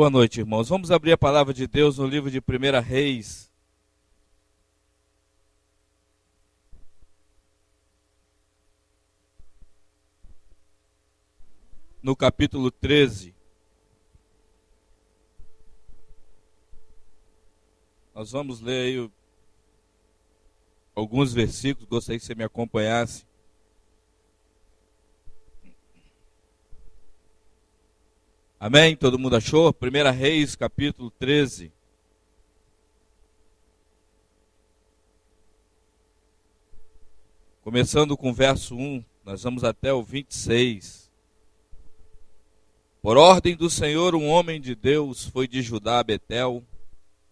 Boa noite, irmãos. Vamos abrir a palavra de Deus no livro de 1 Reis. No capítulo 13. Nós vamos ler aí alguns versículos, gostaria que você me acompanhasse. Amém? Todo mundo achou? 1 Reis, capítulo 13. Começando com o verso 1, nós vamos até o 26. Por ordem do Senhor, um homem de Deus foi de Judá a Betel,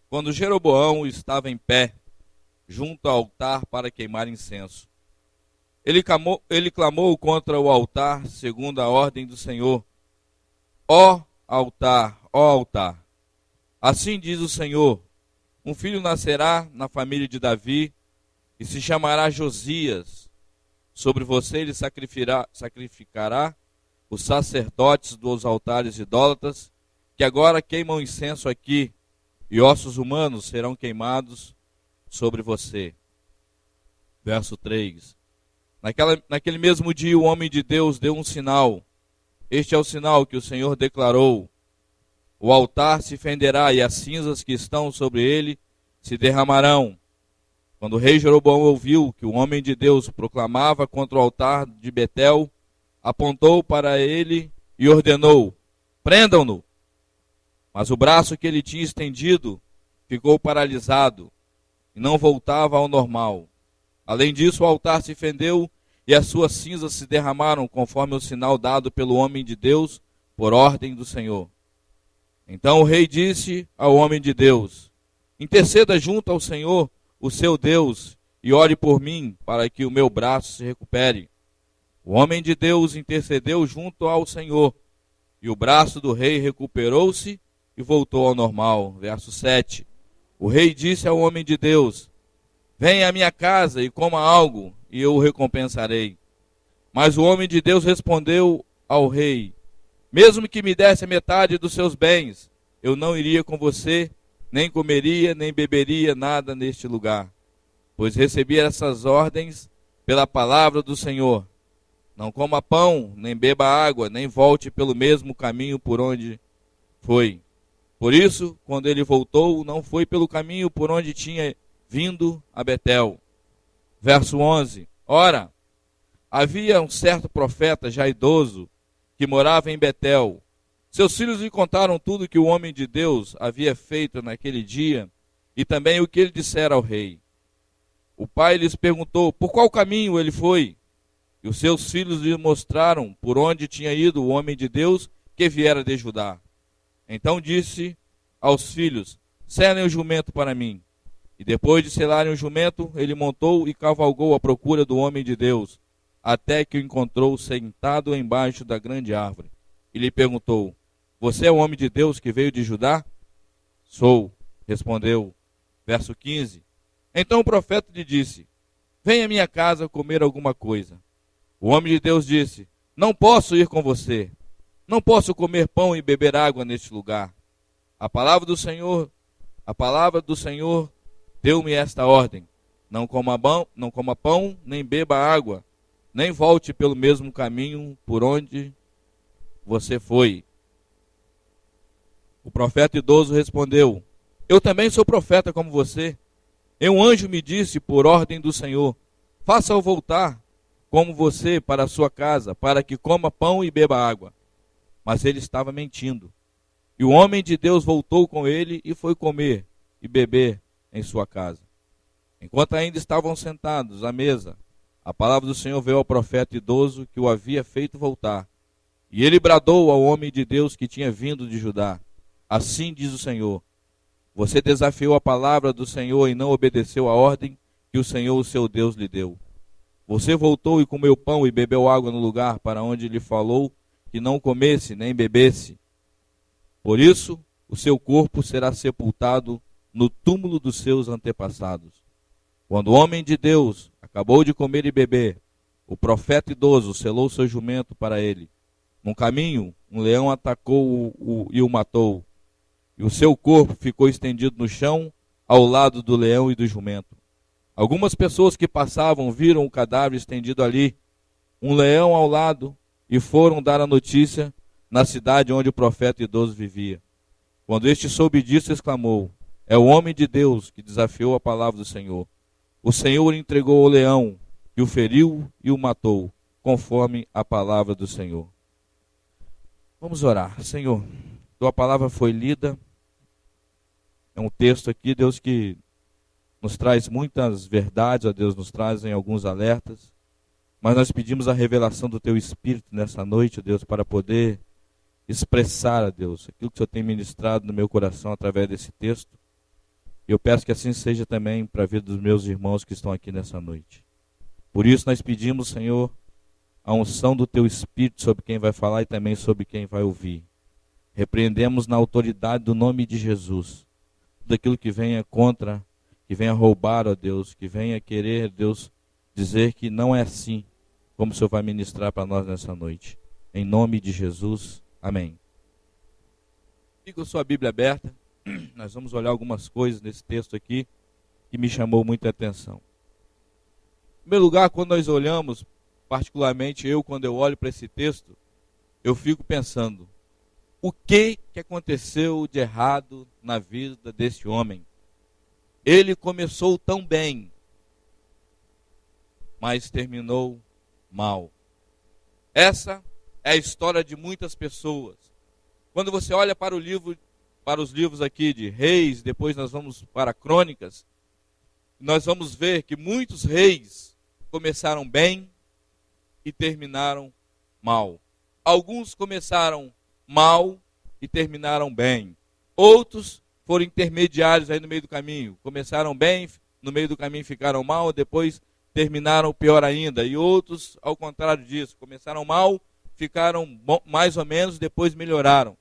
quando Jeroboão estava em pé, junto ao altar para queimar incenso. Ele clamou contra o altar, segundo a ordem do Senhor. Ó altar, assim diz o Senhor, um filho nascerá na família de Davi, e se chamará Josias. Sobre você ele sacrificará os sacerdotes dos altares idólatras, que agora queimam incenso aqui, e ossos humanos serão queimados sobre você. Verso 3. Naquele mesmo dia o homem de Deus deu um sinal. Este é o sinal que o Senhor declarou. O altar se fenderá e as cinzas que estão sobre ele se derramarão. Quando o rei Jeroboão ouviu que o homem de Deus proclamava contra o altar de Betel, apontou para ele e ordenou: prendam-no. Mas o braço que ele tinha estendido ficou paralisado e não voltava ao normal. Além disso, o altar se fendeu e as suas cinzas se derramaram conforme o sinal dado pelo homem de Deus por ordem do Senhor. Então o rei disse ao homem de Deus: interceda junto ao Senhor, o seu Deus, e ore por mim, para que o meu braço se recupere. O homem de Deus intercedeu junto ao Senhor, e o braço do rei recuperou-se e voltou ao normal. Verso 7. O rei disse ao homem de Deus: venha à minha casa e coma algo, e eu o recompensarei. Mas o homem de Deus respondeu ao rei: mesmo que me desse a metade dos seus bens, eu não iria com você, nem comeria, nem beberia nada neste lugar, pois recebi essas ordens pela palavra do Senhor. Não coma pão, nem beba água, nem volte pelo mesmo caminho por onde foi. Por isso, quando ele voltou, não foi pelo caminho por onde tinha vindo a Betel. Verso 11. Ora, havia um certo profeta já idoso que morava em Betel. Seus filhos lhe contaram tudo que o homem de Deus havia feito naquele dia e também o que ele dissera ao rei. O pai lhes perguntou por qual caminho ele foi, e os seus filhos lhe mostraram por onde tinha ido o homem de Deus que viera de Judá. Então disse aos filhos: selem o jumento para mim. E depois de selarem o jumento, ele montou e cavalgou à procura do homem de Deus, até que o encontrou sentado embaixo da grande árvore. E lhe perguntou: você é o homem de Deus que veio de Judá? Sou, respondeu. Verso 15. Então o profeta lhe disse: venha à minha casa comer alguma coisa. O homem de Deus disse: não posso ir com você. Não posso comer pão e beber água neste lugar. A palavra do Senhor deu-me esta ordem: não coma pão, nem beba água, nem volte pelo mesmo caminho por onde você foi. O profeta idoso respondeu: eu também sou profeta como você. E um anjo me disse por ordem do Senhor: faça-o voltar como você para a sua casa, para que coma pão e beba água. Mas ele estava mentindo. E o homem de Deus voltou com ele e foi comer e beber em sua casa. Enquanto ainda estavam sentados à mesa, a palavra do Senhor veio ao profeta idoso que o havia feito voltar. E ele bradou ao homem de Deus que tinha vindo de Judá: assim diz o Senhor, você desafiou a palavra do Senhor e não obedeceu a ordem que o Senhor, o seu Deus, lhe deu. Você voltou e comeu pão e bebeu água no lugar para onde lhe falou que não comesse nem bebesse. Por isso, o seu corpo será sepultado no túmulo dos seus antepassados. Quando o homem de Deus acabou de comer e beber, o profeta idoso selou seu jumento para ele. No caminho, um leão atacou-o e o matou. e o seu corpo ficou estendido no chão, ao lado do leão e do jumento. Algumas pessoas que passavam viram o cadáver estendido ali, um leão ao lado, e foram dar a notícia na cidade onde o profeta idoso vivia. Quando este soube disso, exclamou: é o homem de Deus que desafiou a palavra do Senhor. O Senhor o entregou ao leão, que o feriu e o matou, conforme a palavra do Senhor. Vamos orar. Senhor, tua palavra foi lida. É um texto aqui, Deus, que nos traz muitas verdades, ó Deus, nos trazem alguns alertas. Mas nós pedimos a revelação do teu Espírito nessa noite, ó Deus, para poder expressar, ó Deus, aquilo que o Senhor tem ministrado no meu coração através desse texto. E eu peço que assim seja também para a vida dos meus irmãos que estão aqui nessa noite. Por isso nós pedimos, Senhor, a unção do teu Espírito sobre quem vai falar e também sobre quem vai ouvir. Repreendemos na autoridade do nome de Jesus tudo aquilo que venha contra, que venha roubar, ó Deus, que venha querer, Deus, dizer que não é assim como o Senhor vai ministrar para nós nessa noite. Em nome de Jesus, amém. Fica a sua Bíblia aberta, nós vamos olhar algumas coisas nesse texto aqui que me chamou muita atenção. Em primeiro lugar, quando nós olhamos, particularmente eu, quando eu olho para esse texto, eu fico pensando, o que aconteceu de errado na vida desse homem? Ele começou tão bem, mas terminou mal. Essa é a história de muitas pessoas. Quando você olha para os livros aqui de Reis, depois nós vamos para Crônicas, nós vamos ver que muitos reis começaram bem e terminaram mal. Alguns começaram mal e terminaram bem. Outros foram intermediários aí no meio do caminho. Começaram bem, no meio do caminho ficaram mal, depois terminaram pior ainda. E outros, ao contrário disso, começaram mal, ficaram mais ou menos, depois melhoraram.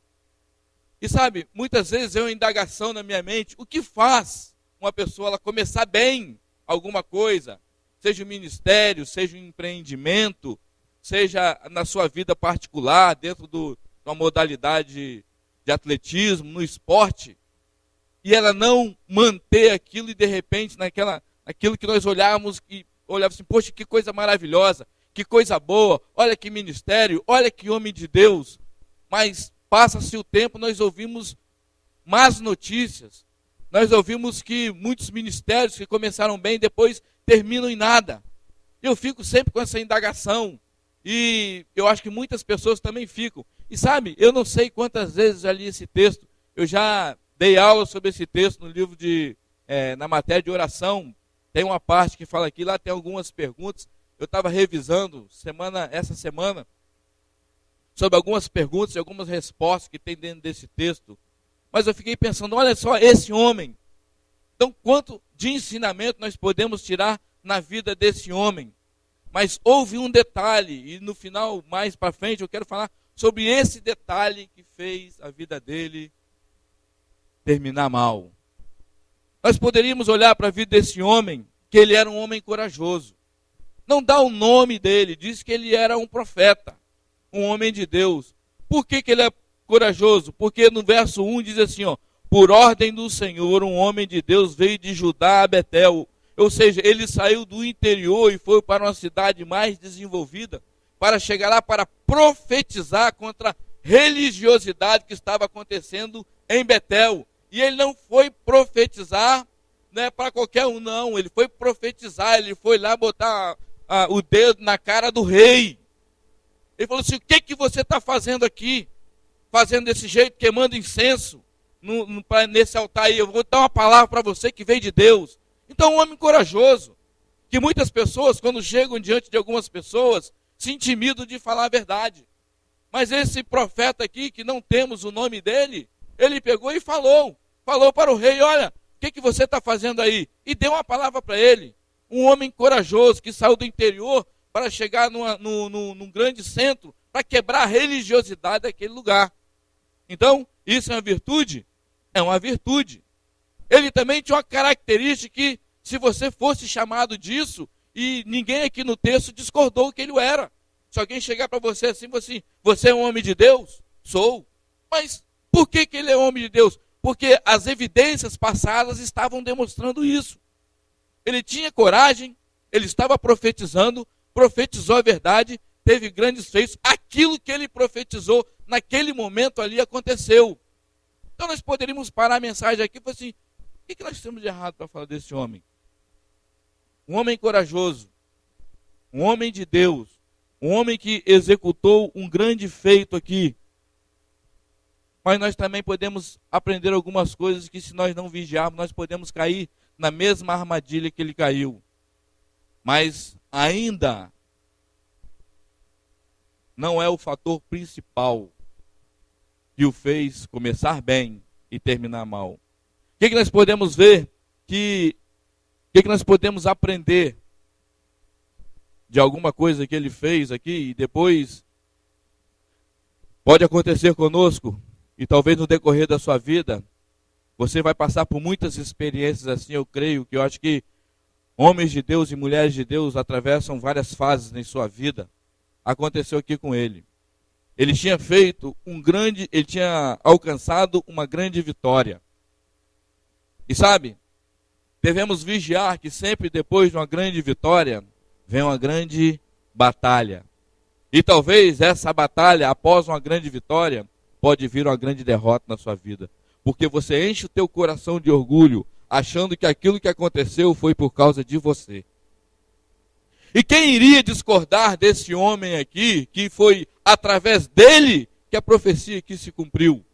E sabe, muitas vezes é uma indagação na minha mente, o que faz uma pessoa ela começar bem alguma coisa? Seja um ministério, seja um empreendimento, seja na sua vida particular, dentro de uma modalidade de atletismo, no esporte, e ela não manter aquilo e de repente naquilo que nós olhávamos assim, poxa, que coisa maravilhosa, que coisa boa, olha que ministério, olha que homem de Deus, mas passa-se o tempo, nós ouvimos más notícias, nós ouvimos que muitos ministérios que começaram bem, depois terminam em nada. Eu fico sempre com essa indagação, e eu acho que muitas pessoas também ficam. E sabe, eu não sei quantas vezes já li esse texto, eu já dei aula sobre esse texto no livro na matéria de oração, tem uma parte que fala aqui, lá tem algumas perguntas, eu estava revisando essa semana, sobre algumas perguntas e algumas respostas que tem dentro desse texto, mas eu fiquei pensando, olha só, esse homem, então quanto de ensinamento nós podemos tirar na vida desse homem? Mas houve um detalhe, e no final, mais para frente, eu quero falar sobre esse detalhe que fez a vida dele terminar mal. Nós poderíamos olhar para a vida desse homem, que ele era um homem corajoso. Não dá o nome dele, diz que ele era um profeta, um homem de Deus. Por que ele é corajoso? Porque no verso 1 diz assim, ó, por ordem do Senhor, um homem de Deus veio de Judá a Betel. Ou seja, ele saiu do interior e foi para uma cidade mais desenvolvida, para chegar lá para profetizar contra a religiosidade que estava acontecendo em Betel. E ele não foi profetizar, né, para qualquer um, não. Ele foi profetizar, ele foi lá botar o dedo na cara do rei. Ele falou assim, o que você está fazendo aqui? Fazendo desse jeito, queimando incenso nesse altar aí. Eu vou dar uma palavra para você que veio de Deus. Então, um homem corajoso, que muitas pessoas, quando chegam diante de algumas pessoas, se intimidam de falar a verdade. Mas esse profeta aqui, que não temos o nome dele, ele pegou e falou para o rei, olha, o que você está fazendo aí? E deu uma palavra para ele. Um homem corajoso, que saiu do interior para chegar num grande centro, para quebrar a religiosidade daquele lugar. Então, isso é uma virtude? É uma virtude. Ele também tinha uma característica que, se você fosse chamado disso, e ninguém aqui no texto discordou que ele era. Se alguém chegar para você assim, você é um homem de Deus? Sou. Mas por que ele é homem de Deus? porque as evidências passadas estavam demonstrando isso. Ele tinha coragem, ele estava profetizando, profetizou a verdade, teve grandes feitos. Aquilo que ele profetizou naquele momento ali aconteceu. Então nós poderíamos parar a mensagem aqui e falar assim: o que nós temos de errado para falar desse homem? Um homem corajoso, um homem de Deus, um homem que executou um grande feito aqui. Mas nós também podemos aprender algumas coisas que, se nós não vigiarmos, nós podemos cair na mesma armadilha que ele caiu. Mas ainda não é o fator principal que o fez começar bem e terminar mal. O que nós podemos ver? O que nós podemos aprender de alguma coisa que ele fez aqui e depois pode acontecer conosco, e talvez no decorrer da sua vida você vai passar por muitas experiências assim. Eu acho que homens de Deus e mulheres de Deus atravessam várias fases em sua vida. Aconteceu aqui com ele. Ele tinha alcançado uma grande vitória. E sabe, devemos vigiar que sempre depois de uma grande vitória vem uma grande batalha. E talvez essa batalha, após uma grande vitória, pode vir uma grande derrota na sua vida. Porque você enche o teu coração de orgulho, achando que aquilo que aconteceu foi por causa de você. E quem iria discordar desse homem aqui, que foi através dele que a profecia aqui se cumpriu?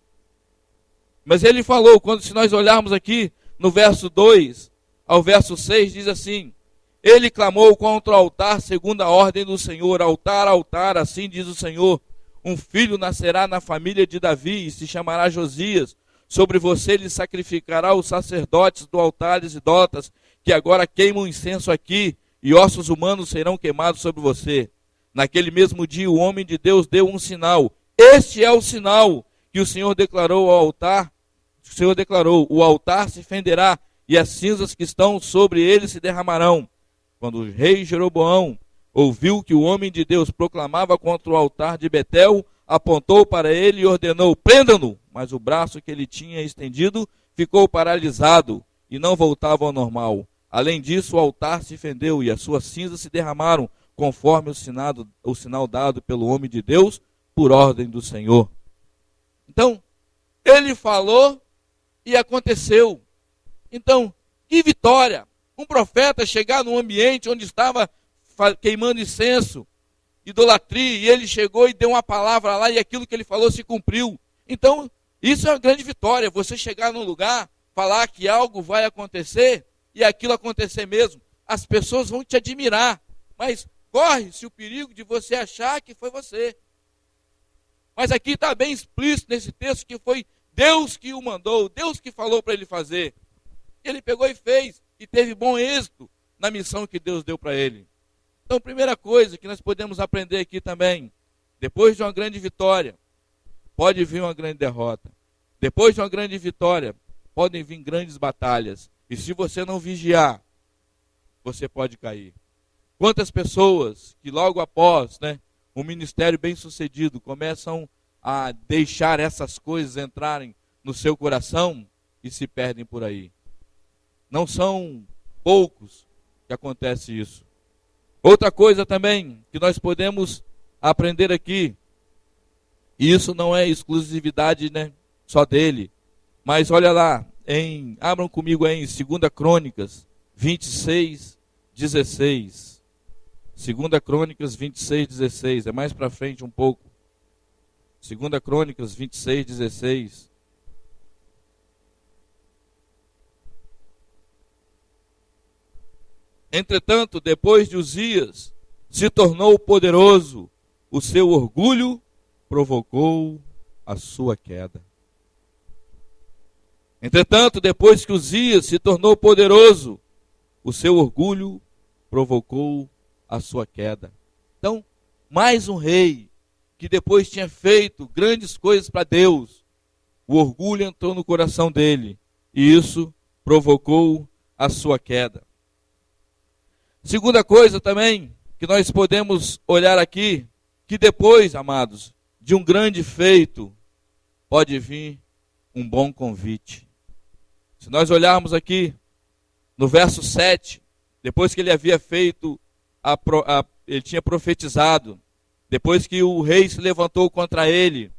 Mas ele falou, se nós olharmos aqui no verso 2 ao verso 6, diz assim: ele clamou contra o altar segundo a ordem do Senhor. Altar, altar, assim diz o Senhor: um filho nascerá na família de Davi e se chamará Josias. Sobre você lhe sacrificará os sacerdotes do altar dos idólatras, que agora queimam incenso aqui, e ossos humanos serão queimados sobre você. Naquele mesmo dia o homem de Deus deu um sinal. Este é o sinal que o Senhor declarou ao altar. O Senhor declarou: o altar se fenderá e as cinzas que estão sobre ele se derramarão. Quando o rei Jeroboão ouviu que o homem de Deus proclamava contra o altar de Betel, apontou para ele e ordenou: prendam-no. Mas o braço que ele tinha estendido ficou paralisado e não voltava ao normal. Além disso, o altar se fendeu e as suas cinzas se derramaram, conforme o sinal dado pelo homem de Deus por ordem do Senhor. Então, ele falou e aconteceu. Então, que vitória! Um profeta chegar num ambiente onde estava queimando incenso, idolatria, e ele chegou e deu uma palavra lá e aquilo que ele falou se cumpriu. Então, isso é uma grande vitória. Você chegar num lugar, falar que algo vai acontecer e aquilo acontecer mesmo. As pessoas vão te admirar, mas corre-se o perigo de você achar que foi você. Mas aqui está bem explícito nesse texto que foi Deus que o mandou, Deus que falou para ele fazer. Ele pegou e fez, e teve bom êxito na missão que Deus deu para ele. Então, primeira coisa que nós podemos aprender aqui também: depois de uma grande vitória, pode vir uma grande derrota. Depois de uma grande vitória, podem vir grandes batalhas. E se você não vigiar, você pode cair. Quantas pessoas que logo após um ministério bem sucedido começam a deixar essas coisas entrarem no seu coração e se perdem por aí. Não são poucos que acontece isso. Outra coisa também que nós podemos aprender aqui, e isso não é exclusividade só dele, mas olha lá, abram comigo aí em 2 Crônicas 26, 16. 2 Crônicas 26, 16, é mais para frente um pouco. 2 Crônicas 26, 16. Entretanto, depois de Uzias se tornou poderoso, o seu orgulho provocou a sua queda. Entretanto, depois que Uzias se tornou poderoso, o seu orgulho provocou a sua queda. Então, mais um rei que depois tinha feito grandes coisas para Deus, o orgulho entrou no coração dele e isso provocou a sua queda. Segunda coisa também que nós podemos olhar aqui, que depois, amados, de um grande feito, pode vir um bom convite. Se nós olharmos aqui no verso 7, depois que ele havia feito, ele tinha profetizado, depois que o rei se levantou contra ele,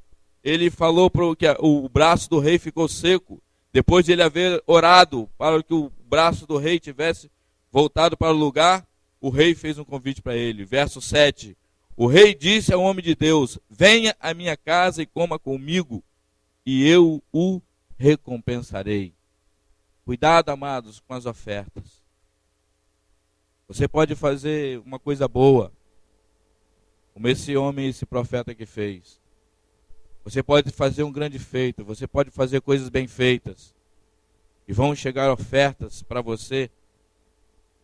ele falou que o braço do rei ficou seco. Depois de ele haver orado para que o braço do rei tivesse voltado para o lugar, o rei fez um convite para ele. Verso 7. O rei disse ao homem de Deus: venha à minha casa e coma comigo, e eu o recompensarei. Cuidado, amados, com as ofertas. Você pode fazer uma coisa boa, como esse homem, esse profeta que fez. Você pode fazer um grande feito, você pode fazer coisas bem feitas. E vão chegar ofertas para você,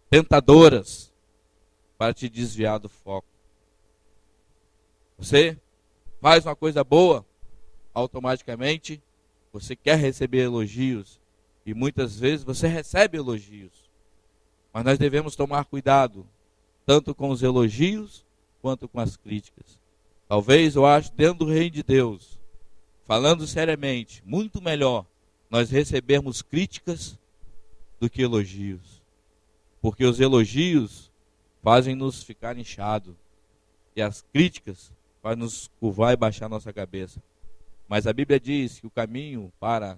tentadoras, para te desviar do foco. Você faz uma coisa boa, automaticamente você quer receber elogios. E muitas vezes você recebe elogios. Mas nós devemos tomar cuidado, tanto com os elogios, quanto com as críticas. Talvez, eu acho, dentro do reino de Deus, falando seriamente, muito melhor nós recebermos críticas do que elogios. Porque os elogios fazem nos ficar inchados. E as críticas fazem nos curvar e baixar nossa cabeça. Mas a Bíblia diz que o caminho para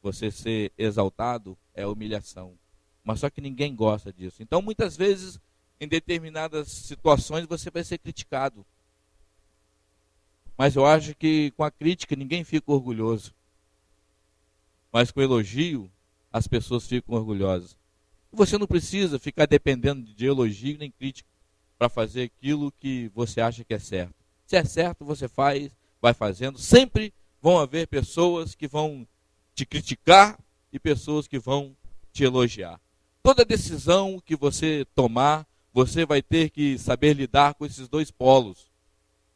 você ser exaltado é a humilhação. Mas só que ninguém gosta disso. Então, muitas vezes, em determinadas situações, você vai ser criticado. Mas eu acho que com a crítica ninguém fica orgulhoso. Mas com elogio, as pessoas ficam orgulhosas. Você não precisa ficar dependendo de elogio nem crítica para fazer aquilo que você acha que é certo. Se é certo, você faz, vai fazendo. Sempre vão haver pessoas que vão te criticar e pessoas que vão te elogiar. Toda decisão que você tomar, você vai ter que saber lidar com esses dois polos.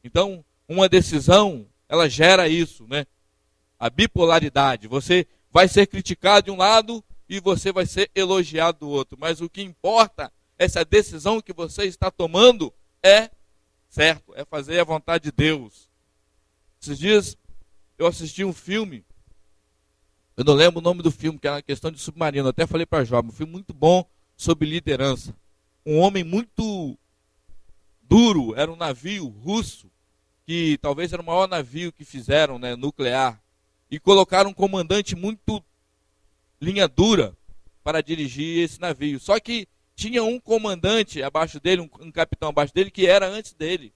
Então, uma decisão, ela gera isso, né? A bipolaridade. Você vai ser criticado de um lado e você vai ser elogiado do outro. Mas o que importa é se a decisão que você está tomando é certo, é fazer a vontade de Deus. Esses dias eu assisti um filme, eu não lembro o nome do filme, que era uma questão de submarino. Eu até falei para a Jovem, um filme muito bom sobre liderança. Um homem muito duro, era um navio russo, que talvez era o maior navio que fizeram, nuclear. E colocaram um comandante muito linha dura para dirigir esse navio. Só que tinha um comandante abaixo dele, um capitão abaixo dele, que era antes dele.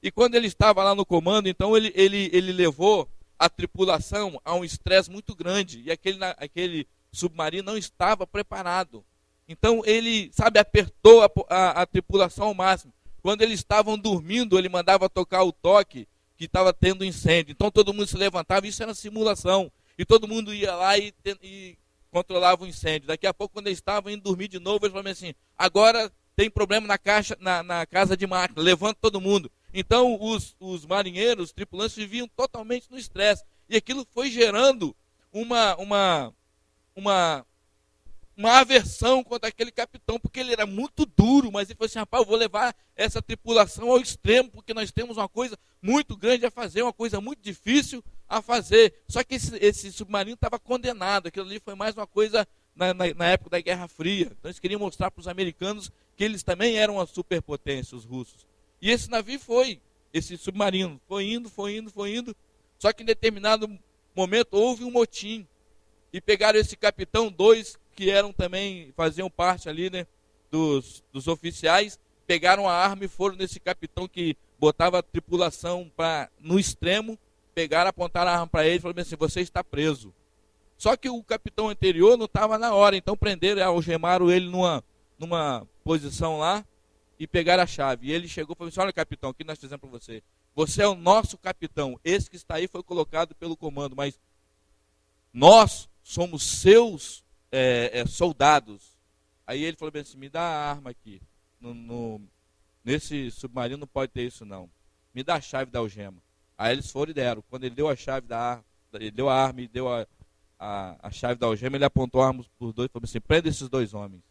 E quando ele estava lá no comando, então ele levou a tripulação a um estresse muito grande. E aquele submarino não estava preparado. Então ele, apertou a tripulação ao máximo. Quando eles estavam dormindo, ele mandava tocar o toque que estava tendo incêndio. Então todo mundo se levantava, isso era simulação. E todo mundo ia lá e controlava o incêndio. Daqui a pouco, quando eles estavam indo dormir de novo, eles falaram assim: agora tem problema na casa de máquina, levanta todo mundo. Então os marinheiros, os tripulantes viviam totalmente no estresse. E aquilo foi gerando uma aversão contra aquele capitão, porque ele era muito duro, mas ele falou assim: rapaz, eu vou levar essa tripulação ao extremo, porque nós temos uma coisa muito grande a fazer, uma coisa muito difícil a fazer. Só que esse submarino estava condenado, aquilo ali foi mais uma coisa na época da Guerra Fria. Então eles queriam mostrar para os americanos que eles também eram uma superpotência, os russos. E esse navio esse submarino, foi indo, só que em determinado momento houve um motim, e pegaram esse capitão, dois que faziam parte ali, dos oficiais, pegaram a arma e foram nesse capitão que botava a tripulação no extremo, pegaram, apontaram a arma para ele e falaram assim: você está preso. Só que o capitão anterior não estava na hora, então prenderam, algemaram ele numa posição lá e pegaram a chave. E ele chegou e falou assim: olha, capitão, o que nós fizemos para você? Você é o nosso capitão, esse que está aí foi colocado pelo comando, mas nós somos seus soldados. Aí ele falou bem assim: me dá a arma aqui. Nesse submarino não pode ter isso não. Me dá a chave da algema. Aí eles foram e deram. Quando ele deu a chave ele deu a arma e deu a chave da algema, ele apontou a arma para os dois e falou assim: prenda esses dois homens.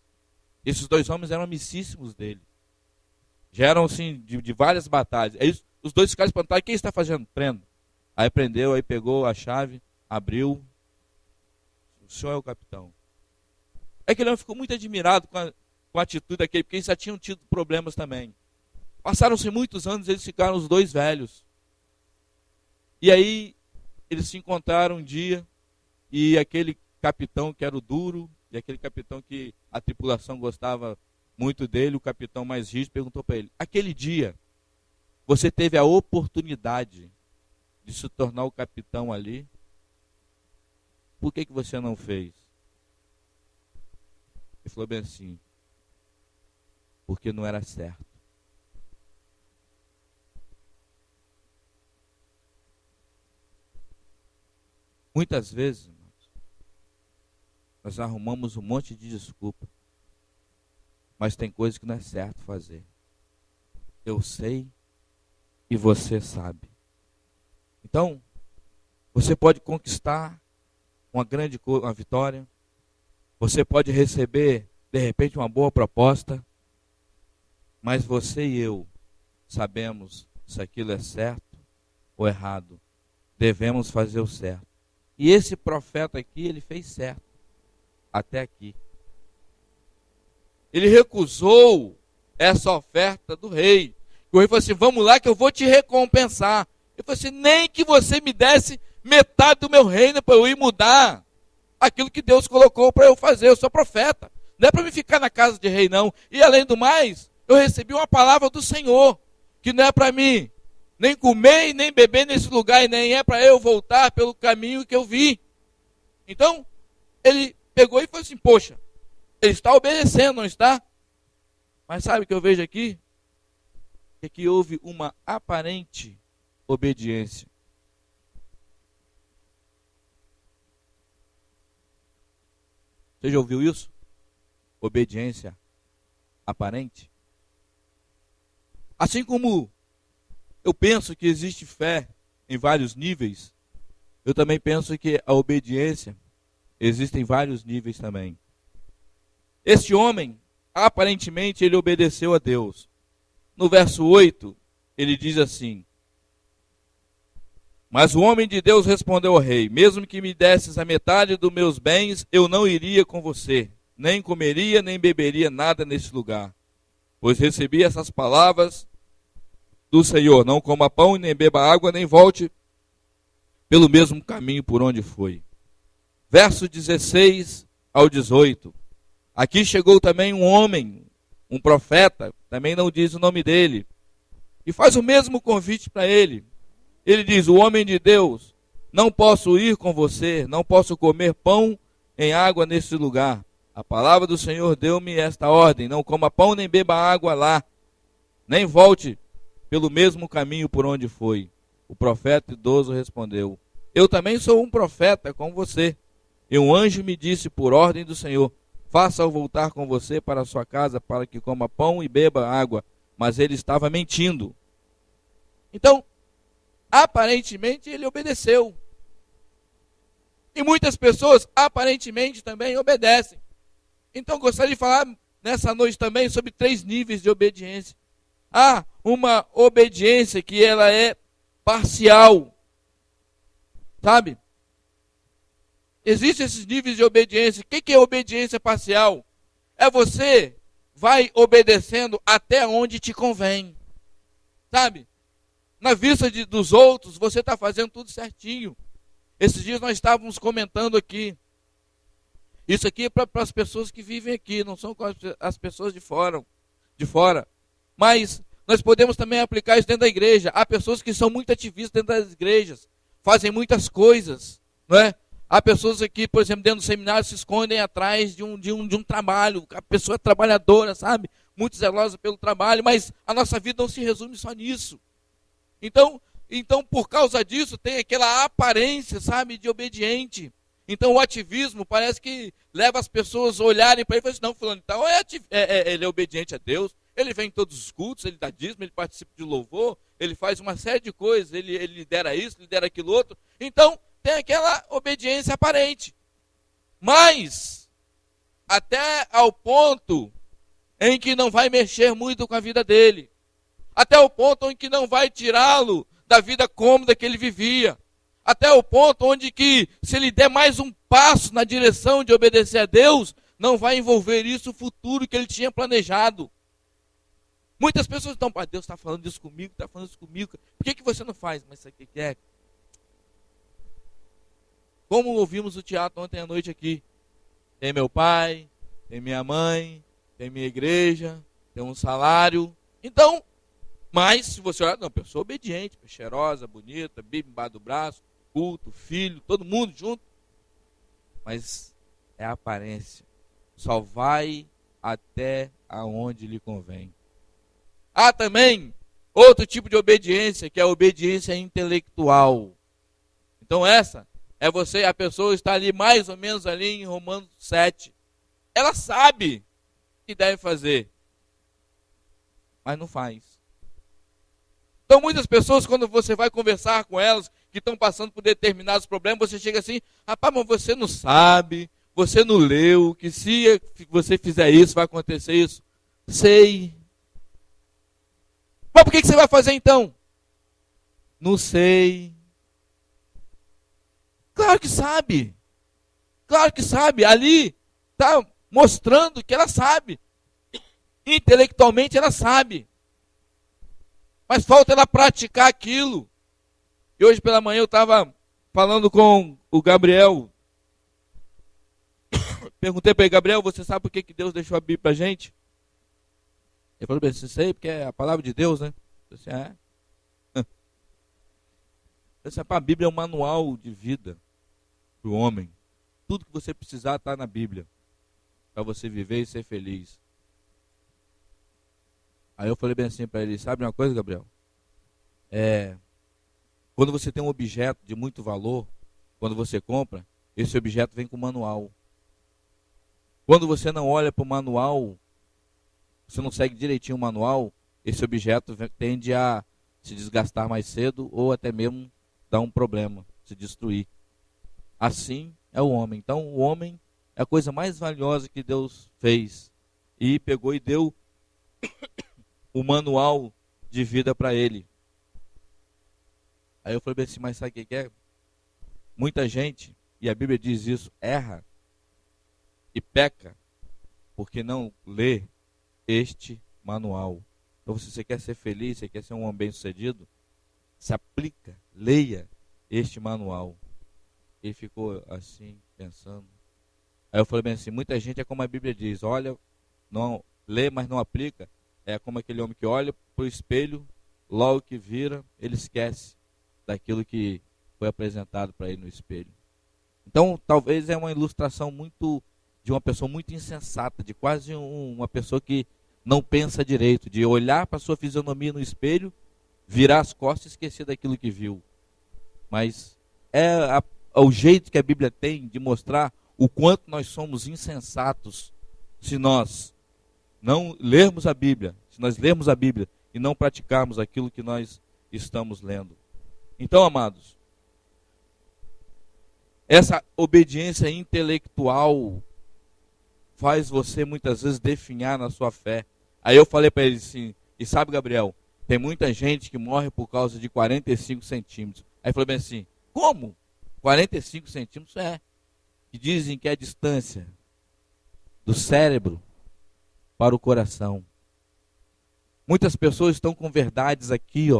Esses dois homens eram amicíssimos dele. Já eram assim, de várias batalhas. Aí os dois ficaram espantados: o que ele está fazendo? Prenda. Aí prendeu, aí pegou a chave, abriu o senhor é o capitão. Aquele homem ficou muito admirado com a atitude daquele, porque eles já tinham tido problemas também. Passaram-se muitos anos, eles ficaram os dois velhos. E aí, eles se encontraram um dia, e aquele capitão que era o duro, e aquele capitão que a tripulação gostava muito dele, o capitão mais rígido, perguntou para ele: aquele dia, você teve a oportunidade de se tornar o capitão ali, por que você não fez? Ele falou bem assim: porque não era certo. Muitas vezes, irmãos, nós arrumamos um monte de desculpa, mas tem coisa que não é certo fazer. Eu sei e você sabe. Então, você pode conquistar uma vitória, você pode receber, de repente, uma boa proposta, mas você e eu sabemos se aquilo é certo ou errado. Devemos fazer o certo. E esse profeta aqui, ele fez certo. Até aqui. Ele recusou essa oferta do rei. O rei falou assim: vamos lá que eu vou te recompensar. Ele falou assim: nem que você me desse metade do meu reino para eu ir mudar aquilo que Deus colocou para eu fazer. Eu sou profeta. Não é para me ficar na casa de rei, não. E além do mais, eu recebi uma palavra do Senhor, que não é para mim nem comer e nem beber nesse lugar, e nem é para eu voltar pelo caminho que eu vi. Então, ele pegou e falou assim: poxa, ele está obedecendo, não está? Mas sabe o que eu vejo aqui? É que houve uma aparente obediência. Você já ouviu isso? Obediência aparente? Assim como eu penso que existe fé em vários níveis, eu também penso que a obediência existe em vários níveis também. Este homem, aparentemente, ele obedeceu a Deus. No verso 8, ele diz assim: mas o homem de Deus respondeu ao rei: mesmo que me desses a metade dos meus bens, eu não iria com você, nem comeria, nem beberia nada nesse lugar, pois recebi essas palavras do Senhor: não coma pão, nem beba água, nem volte pelo mesmo caminho por onde foi. Verso 16 ao 18. Aqui chegou também um homem, um profeta, também não diz o nome dele, e faz o mesmo convite para ele. Ele diz: o homem de Deus, não posso ir com você, não posso comer pão em água nesse lugar. A palavra do Senhor deu-me esta ordem: não coma pão nem beba água lá, nem volte pelo mesmo caminho por onde foi. O profeta idoso respondeu: eu também sou um profeta como você. E um anjo me disse por ordem do Senhor: faça-o voltar com você para a sua casa para que coma pão e beba água. Mas ele estava mentindo. Então, aparentemente ele obedeceu. E muitas pessoas aparentemente também obedecem. Então gostaria de falar nessa noite também sobre 3 níveis de obediência. Há uma obediência que ela é parcial. Sabe? Existem esses níveis de obediência. O que é obediência parcial? É você vai obedecendo até onde te convém. Sabe? Na vista dos outros, você está fazendo tudo certinho. Esses dias nós estávamos comentando aqui. Isso aqui é para as pessoas que vivem aqui, não são as pessoas de fora. Mas nós podemos também aplicar isso dentro da igreja. Há pessoas que são muito ativistas dentro das igrejas, fazem muitas coisas, não é? Há pessoas aqui, por exemplo, dentro do seminário, se escondem atrás de um trabalho. A pessoa é trabalhadora, sabe? Muito zelosa pelo trabalho, mas a nossa vida não se resume só nisso. Então, por causa disso, tem aquela aparência, sabe, de obediente. Então, o ativismo parece que leva as pessoas a olharem para ele e falar assim: não, fulano, então ele é obediente a Deus, ele vem em todos os cultos, ele dá dízimo, ele participa de louvor, ele faz uma série de coisas, ele lidera isso, lidera aquilo outro. Então, tem aquela obediência aparente. Mas, até ao ponto em que não vai mexer muito com a vida dele. Até o ponto em que não vai tirá-lo da vida cômoda que ele vivia. Até o ponto onde que, se ele der mais um passo na direção de obedecer a Deus, não vai envolver isso o futuro que ele tinha planejado. Muitas pessoas estão, pai, Deus está falando isso comigo, está falando isso comigo. Por que você não faz? Mas isso aqui é. Como ouvimos o teatro ontem à noite aqui. Tem meu pai, tem minha mãe, tem minha igreja, tem um salário. Então, mas se você olhar, não, pessoa obediente, cheirosa, bonita, bíblia embaixo do braço, culto, filho, todo mundo junto. Mas é a aparência. Só vai até aonde lhe convém. Há também outro tipo de obediência, que é a obediência intelectual. Então essa é você, a pessoa está ali mais ou menos ali em Romanos 7. Ela sabe o que deve fazer, mas não faz. Então muitas pessoas, quando você vai conversar com elas, que estão passando por determinados problemas, você chega assim, rapaz, mas você não sabe, você não leu, que se você fizer isso, vai acontecer isso. Sei. Mas por que você vai fazer então? Não sei. Claro que sabe. Claro que sabe. Ali está mostrando que ela sabe. Intelectualmente ela sabe. Mas falta ela praticar aquilo. E hoje pela manhã eu estava falando com o Gabriel. Perguntei para ele, Gabriel, você sabe por que Deus deixou a Bíblia para a gente? Ele falou, bem, sei, porque é a palavra de Deus, né? Eu disse, a Bíblia é um manual de vida para o homem. Tudo que você precisar está na Bíblia, para você viver e ser feliz. Aí eu falei bem assim para ele, sabe uma coisa, Gabriel? Quando você tem um objeto de muito valor, quando você compra, esse objeto vem com manual. Quando você não olha para o manual, você não segue direitinho o manual, esse objeto tende a se desgastar mais cedo ou até mesmo dar um problema, se destruir. Assim é o homem. Então o homem é a coisa mais valiosa que Deus fez. E pegou e deu o manual de vida para ele. Aí eu falei assim, mas sabe o que é? Muita gente, e a Bíblia diz isso, erra e peca porque não lê este manual. Então, se você quer ser feliz, você quer ser um homem bem-sucedido, se aplica, leia este manual. Ele ficou assim, pensando. Aí eu falei bem assim, muita gente é como a Bíblia diz, olha, não lê, mas não aplica. É como aquele homem que olha para o espelho, logo que vira, ele esquece daquilo que foi apresentado para ele no espelho. Então, talvez é uma ilustração muito de uma pessoa muito insensata, de quase uma pessoa que não pensa direito, de olhar para a sua fisionomia no espelho, virar as costas e esquecer daquilo que viu. Mas é o jeito que a Bíblia tem de mostrar o quanto nós somos insensatos se nós não lermos a Bíblia, se nós lermos a Bíblia e não praticarmos aquilo que nós estamos lendo. Então, amados, essa obediência intelectual faz você muitas vezes definhar na sua fé. Aí eu falei para ele assim, e sabe, Gabriel, tem muita gente que morre por causa de 45 centímetros. Aí ele falou bem assim, como? 45 centímetros que dizem que é a distância do cérebro para o coração. Muitas pessoas estão com verdades aqui,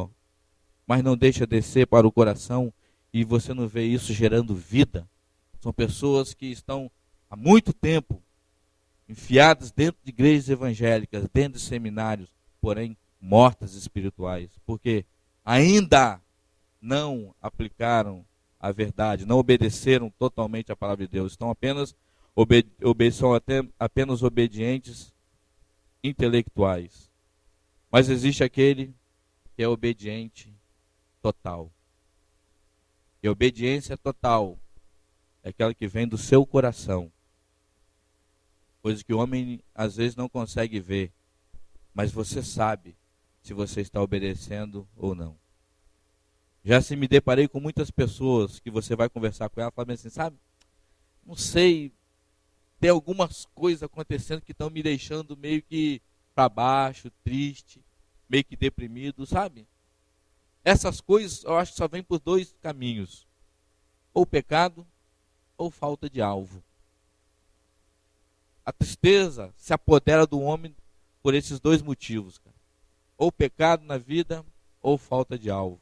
mas não deixa descer para o coração e você não vê isso gerando vida. São pessoas que estão há muito tempo enfiadas dentro de igrejas evangélicas, dentro de seminários, porém mortas espirituais, porque ainda não aplicaram a verdade, não obedeceram totalmente à palavra de Deus, estão apenas apenas obedientes intelectuais. Mas existe aquele que é obediente total. E obediência total é aquela que vem do seu coração. Coisa que o homem às vezes não consegue ver, mas você sabe se você está obedecendo ou não. Já se me deparei com muitas pessoas que você vai conversar com ela falando assim, sabe? Não sei, tem algumas coisas acontecendo que estão me deixando meio que para baixo, triste, meio que deprimido, sabe? Essas coisas eu acho que só vêm por dois caminhos. ou pecado, ou falta de alvo. A tristeza se apodera do homem por esses dois motivos, cara. Ou pecado na vida, ou falta de alvo.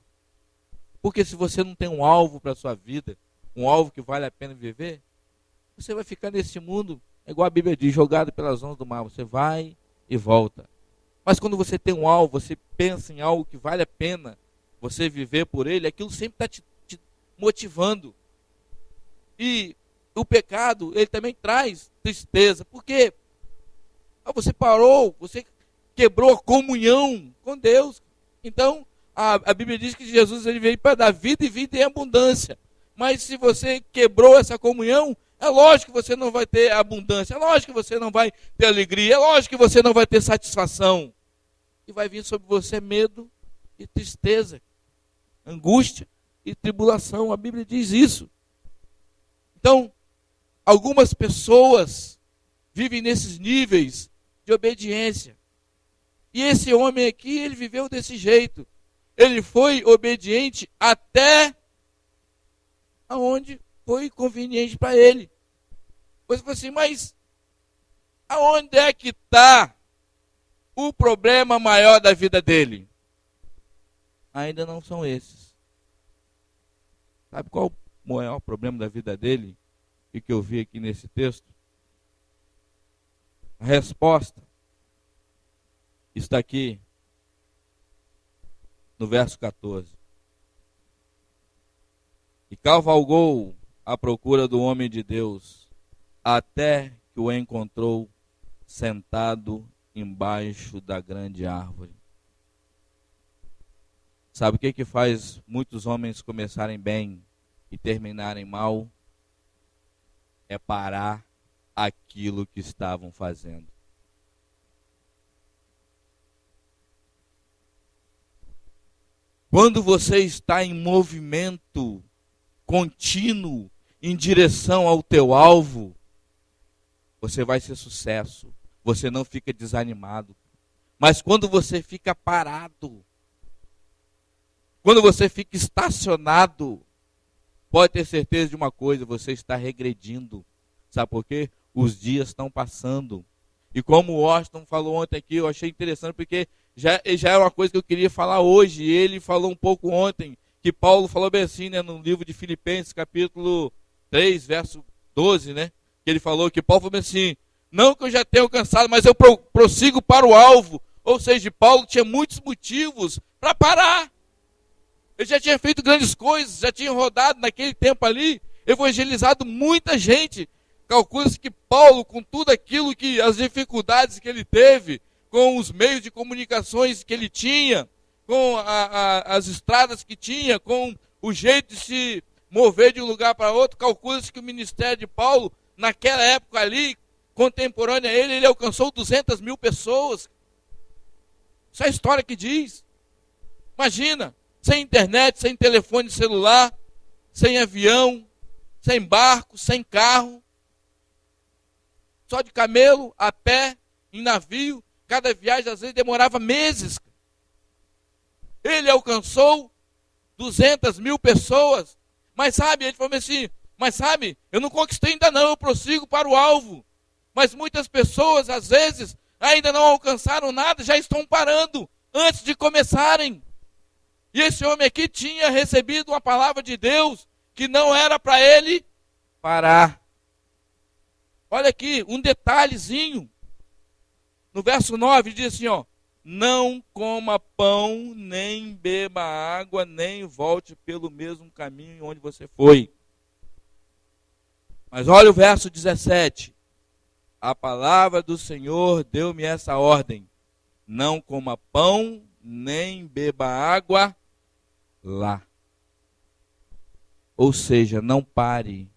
Porque se você não tem um alvo para a sua vida, um alvo que vale a pena viver, você vai ficar nesse mundo, igual a Bíblia diz, jogado pelas ondas do mar. Você vai e volta. Mas quando você tem um alvo, você pensa em algo que vale a pena você viver por ele, aquilo sempre está te motivando. E o pecado, ele também traz tristeza. Por quê? Você parou, você quebrou a comunhão com Deus. Então, a Bíblia diz que Jesus ele veio para dar vida e vida em abundância. Mas se você quebrou essa comunhão, é lógico que você não vai ter abundância, é lógico que você não vai ter alegria, é lógico que você não vai ter satisfação. E vai vir sobre você medo e tristeza, angústia e tribulação. A Bíblia diz isso. Então, algumas pessoas vivem nesses níveis de obediência. E esse homem aqui, ele viveu desse jeito. Ele foi obediente até aonde foi conveniente para ele. Você falou assim, mas aonde é que está o problema maior da vida dele? Ainda não são esses. Sabe qual o maior problema da vida dele? E que eu vi aqui nesse texto? A resposta está aqui no verso 14. E cavalgou à procura do homem de Deus, até que o encontrou sentado embaixo da grande árvore. Sabe o que faz muitos homens começarem bem e terminarem mal? É parar aquilo que estavam fazendo. Quando você está em movimento contínuo em direção ao teu alvo, você vai ser sucesso. Você não fica desanimado. Mas quando você fica parado, quando você fica estacionado, pode ter certeza de uma coisa, você está regredindo. Sabe por quê? Os dias estão passando. E como o Washington falou ontem aqui, eu achei interessante porque já é uma coisa que eu queria falar hoje. E ele falou um pouco ontem, que Paulo falou bem assim, né, no livro de Filipenses, capítulo 3, verso 12, né? Que ele falou que Paulo falou bem assim, não que eu já tenha alcançado, mas eu prossigo para o alvo. Ou seja, Paulo tinha muitos motivos para parar. Ele já tinha feito grandes coisas, já tinha rodado naquele tempo ali, evangelizado muita gente. Calcula-se que Paulo, com tudo aquilo que, as dificuldades que ele teve, com os meios de comunicações que ele tinha, com as estradas que tinha, com o jeito de se mover de um lugar para outro, calcula-se que o ministério de Paulo, naquela época ali, contemporânea a ele alcançou 200 mil pessoas. Isso é a história que diz. Imagina, sem internet, sem telefone celular, sem avião, sem barco, sem carro, só de camelo, a pé, em navio. Cada viagem às vezes demorava meses. Ele alcançou 200 mil pessoas. Mas sabe, ele falou assim, mas sabe, eu não conquistei ainda não, eu prossigo para o alvo. Mas muitas pessoas, às vezes, ainda não alcançaram nada, já estão parando antes de começarem. E esse homem aqui tinha recebido uma palavra de Deus que não era para ele parar. Olha aqui, um detalhezinho. No verso 9 diz assim, ó, não coma pão, nem beba água, nem volte pelo mesmo caminho onde você foi. Mas olha o verso 17. A palavra do Senhor deu-me essa ordem. Não coma pão, nem beba água lá. Ou seja, não pare.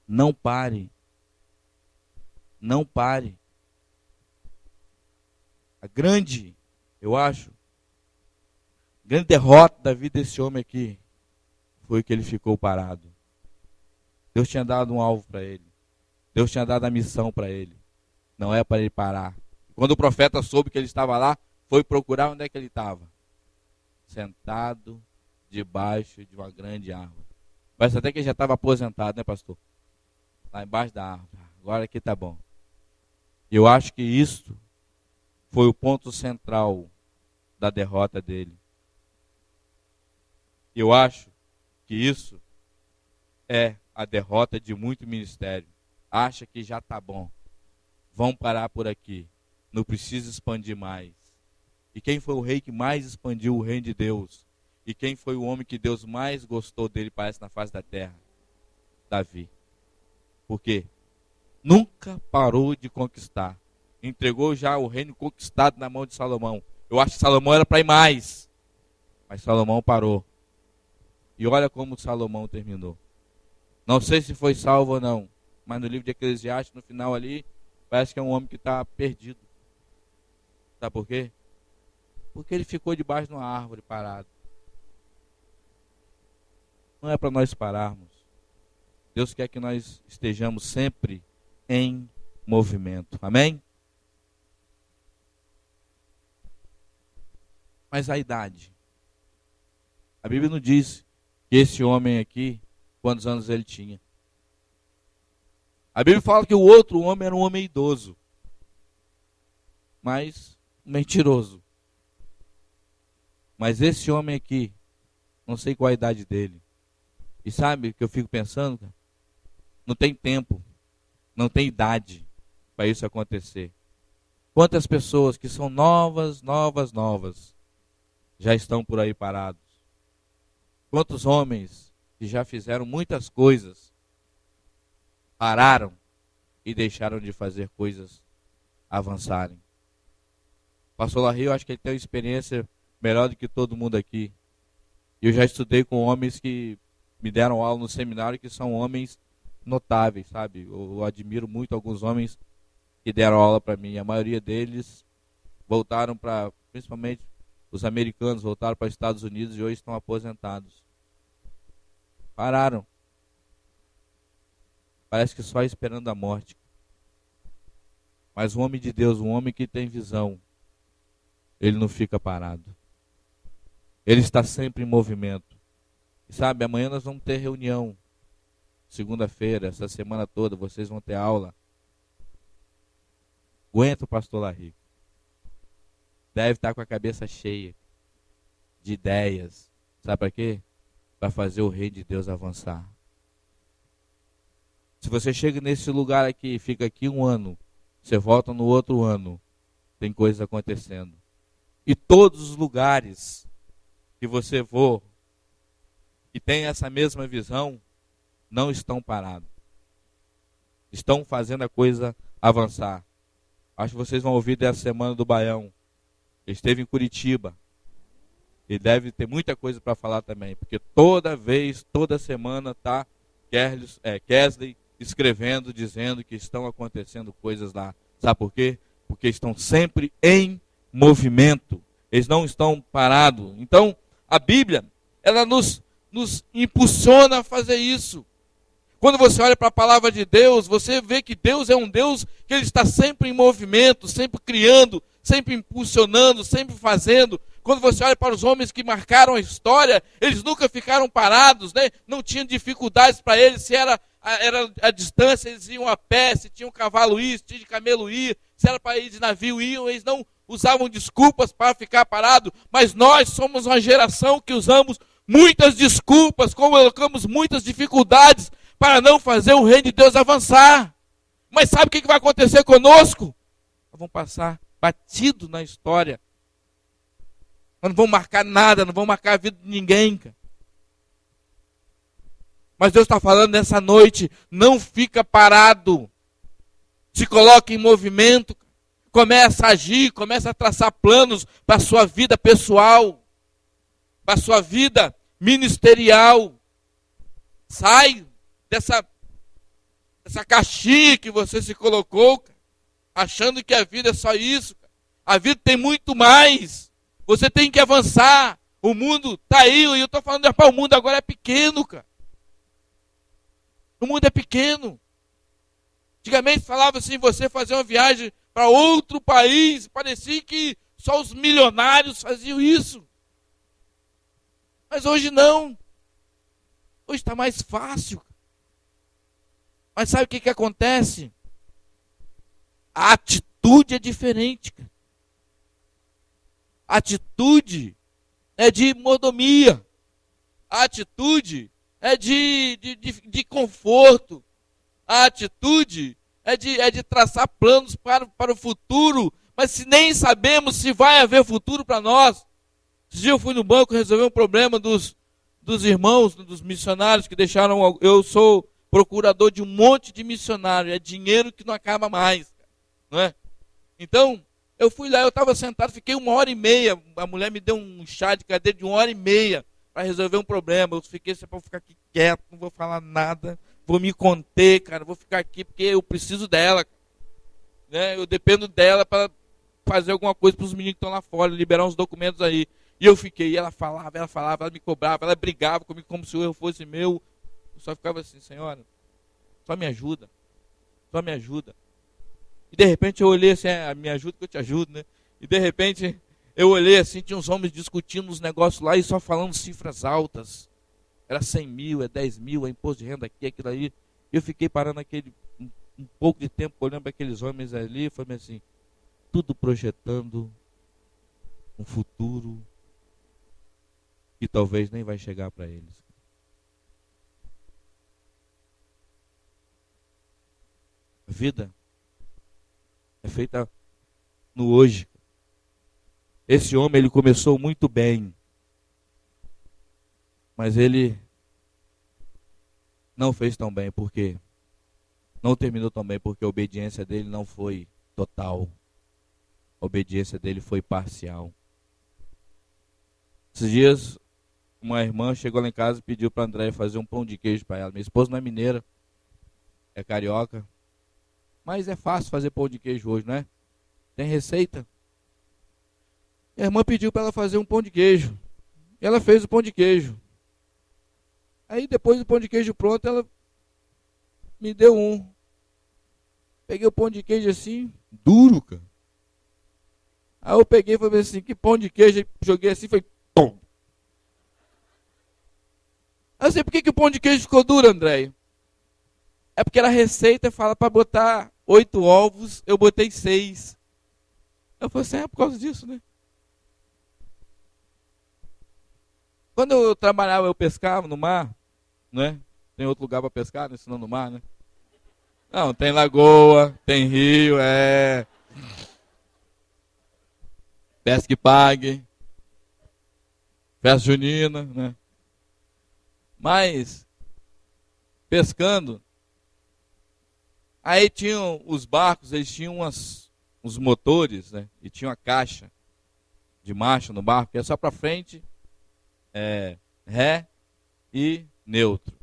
Não pare. Não pare. A grande, eu acho, grande derrota da vida desse homem aqui foi que ele ficou parado. Deus tinha dado um alvo para ele. Deus tinha dado a missão para ele. Não é para ele parar. Quando o profeta soube que ele estava lá, foi procurar onde é que ele estava. Sentado debaixo de uma grande árvore. Parece até que ele já estava aposentado, né, pastor? Lá embaixo da árvore. Agora aqui tá bom. Eu acho que isso foi o ponto central da derrota dele. Eu acho que isso é a derrota de muito ministério. Acha que já tá bom. Vão parar por aqui. Não precisa expandir mais. E quem foi o rei que mais expandiu o reino de Deus? E quem foi o homem que Deus mais gostou dele, parece, na face da terra? Davi. Por quê? Nunca parou de conquistar. Entregou já o reino conquistado na mão de Salomão. Eu acho que Salomão era para ir mais. Mas Salomão parou. E olha como Salomão terminou. Não sei se foi salvo ou não. Mas no livro de Eclesiastes, no final ali, parece que é um homem que está perdido. Sabe por quê? Porque ele ficou debaixo de uma árvore parado. Não é para nós pararmos. Deus quer que nós estejamos sempre em movimento. Amém? Mas a idade. A Bíblia não diz que esse homem aqui, quantos anos ele tinha. A Bíblia fala que o outro homem era um homem idoso. Mas mentiroso. Mas esse homem aqui, não sei qual a idade dele. E sabe o que eu fico pensando? Não tem tempo, não tem idade para isso acontecer. Quantas pessoas que são novas, já estão por aí parados? Quantos homens que já fizeram muitas coisas, pararam e deixaram de fazer coisas avançarem? Pastor Larry, eu acho que ele tem uma experiência melhor do que todo mundo aqui. Eu já estudei com homens que me deram aula no seminário, que são homens notáveis, sabe? Eu admiro muito alguns homens que deram aula para mim. A maioria deles voltaram para, principalmente os americanos, voltaram para os Estados Unidos e hoje estão aposentados. Pararam. Parece que só esperando a morte. Mas o homem de Deus, um homem que tem visão, ele não fica parado. Ele está sempre em movimento. E sabe, amanhã nós vamos ter reunião. Segunda-feira, essa semana toda, vocês vão ter aula. Aguenta o pastor Larry. Deve estar com a cabeça cheia de ideias. Sabe para quê? Para fazer o reino de Deus avançar. Se você chega nesse lugar aqui, fica aqui um ano, você volta no outro ano, tem coisas acontecendo. E todos os lugares que você for e tem essa mesma visão, não estão parados. Estão fazendo a coisa avançar. Acho que vocês vão ouvir dessa semana do Baião. Ele esteve em Curitiba. E deve ter muita coisa para falar também. Porque toda vez, toda semana está Kesley escrevendo, dizendo que estão acontecendo coisas lá. Sabe por quê? Porque estão sempre em movimento. Eles não estão parados. Então, a Bíblia, ela nos impulsiona a fazer isso. Quando você olha para a palavra de Deus, você vê que Deus é um Deus que ele está sempre em movimento, sempre criando, sempre impulsionando, sempre fazendo. Quando você olha para os homens que marcaram a história, eles nunca ficaram parados, né? Não tinham dificuldades para eles, se era a distância, eles iam a pé, se tinha um cavalo ir, se tinha de camelo ir, se era para ir de navio iam, eles não usavam desculpas para ficar parado, mas nós somos uma geração que usamos muitas desculpas, colocamos muitas dificuldades para não fazer o reino de Deus avançar. Mas sabe o que vai acontecer conosco? Nós vamos passar batido na história. Nós não vamos marcar nada, não vamos marcar a vida de ninguém. Cara. Mas Deus está falando nessa noite, não fica parado. Se coloca em movimento. Começa a agir, começa a traçar planos para a sua vida pessoal, para a sua vida ministerial. Sai dessa caixinha que você se colocou, cara, achando que a vida é só isso. Cara. A vida tem muito mais. Você tem que avançar. O mundo está aí, e eu estou falando, o mundo agora é pequeno, cara. O mundo é pequeno. Antigamente falava assim, você fazer uma viagem para outro país, parecia que só os milionários faziam isso. Mas hoje não. Hoje está mais fácil. Mas sabe o que acontece? A atitude é diferente. A atitude é de mordomia. A atitude é de conforto. A atitude é de traçar planos para o futuro. Mas se nem sabemos se vai haver futuro para nós. Esse dia eu fui no banco resolver um problema dos irmãos, dos missionários que deixaram. Eu sou procurador de um monte de missionário. É dinheiro que não acaba mais. Não é? Então, eu fui lá, eu estava sentado, fiquei 1h30. A mulher me deu um chá de cadeira de 1h30 para resolver um problema. Eu fiquei para ficar aqui quieto, não vou falar nada. Vou me conter, cara. Vou ficar aqui porque eu preciso dela. Né? Eu dependo dela para fazer alguma coisa para os meninos que estão lá fora, liberar uns documentos aí. E eu fiquei, e ela falava, ela me cobrava, ela brigava comigo como se o erro fosse meu. Eu só ficava assim, senhora, só me ajuda. Só me ajuda. E de repente eu olhei assim, me ajuda que eu te ajudo, né? E de repente eu olhei assim, tinha uns homens discutindo uns negócios lá e só falando cifras altas. Era 100 mil, é 10 mil, é imposto de renda aqui, aquilo aí. E eu fiquei parando um pouco de tempo olhando para aqueles homens ali e falei assim, tudo projetando um futuro que talvez nem vai chegar para eles. A vida é feita no hoje. Esse homem, ele começou muito bem, mas ele não fez tão bem, porque não terminou tão bem, porque a obediência dele não foi total. A obediência dele foi parcial. Esses dias, uma irmã chegou lá em casa e pediu para a Andréia fazer um pão de queijo para ela. Minha esposa não é mineira, é carioca. Mas é fácil fazer pão de queijo hoje, não é? Tem receita. E a irmã pediu para ela fazer um pão de queijo. E ela fez o pão de queijo. Aí depois do pão de queijo pronto, ela me deu um. Peguei o pão de queijo assim, duro, cara. Aí eu peguei e falei assim, que pão de queijo? Joguei assim, foi pum. Eu sei por que o pão de queijo ficou duro, André? É porque a receita fala para botar 8 ovos, eu botei 6. Eu falei assim, é por causa disso, né? Quando eu trabalhava, eu pescava no mar, né? Tem outro lugar para pescar, né? Senão no mar, né? Não, tem lagoa, tem rio, pesca e pague, festa junina, né? Mas, pescando, aí tinham os barcos, eles tinham uns motores, né? E tinha uma caixa de marcha no barco, que é só para frente, ré e neutro.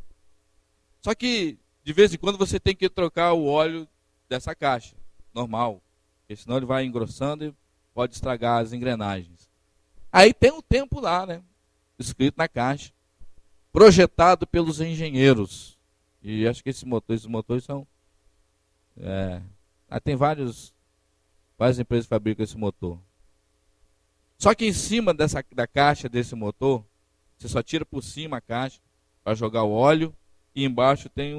Só que, de vez em quando, você tem que trocar o óleo dessa caixa, normal. Porque senão ele vai engrossando e pode estragar as engrenagens. Aí tem um tempo lá, né? Escrito na caixa. Projetado pelos engenheiros. E acho que esses motores são... tem várias empresas que fabricam esse motor. Só que em cima da caixa desse motor, você só tira por cima a caixa para jogar o óleo. E embaixo tem